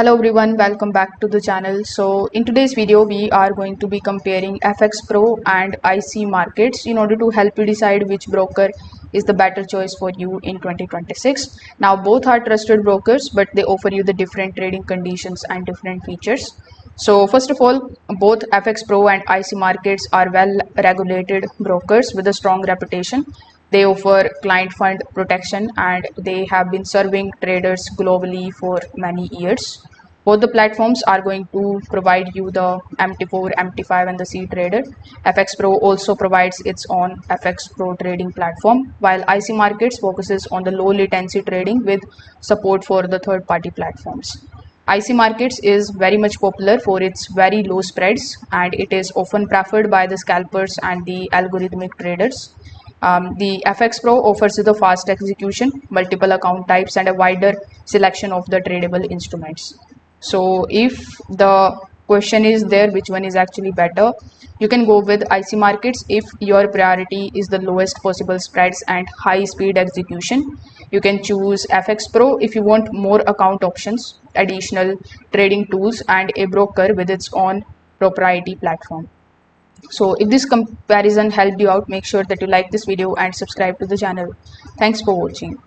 Hello everyone, welcome back to the channel. So in today's video we are going to be comparing FxPro and IC markets in order to help you decide which broker is the better choice for you in 2026. Now both are trusted brokers, but they offer you the different trading conditions and different features. So first of all, both FxPro and IC markets are well regulated brokers with a strong reputation. They offer client fund protection and they have been serving traders globally for many years. Both the platforms are going to provide you the MT4, MT5 and the C Trader. FxPro also provides its own FxPro trading platform, while IC Markets focuses on the low latency trading with support for the third party platforms. IC Markets is very much popular for its very low spreads and it is often preferred by the scalpers and the algorithmic traders. The FxPro offers you the fast execution, multiple account types, and a wider selection of the tradable instruments. So if the question is there which one is actually better, you can go with IC markets if your priority is the lowest possible spreads and high speed execution. You can choose FxPro if you want more account options, additional trading tools, and a broker with its own proprietary platform. So if this comparison helped you out, make sure that you like this video and subscribe to the channel. Thanks for watching.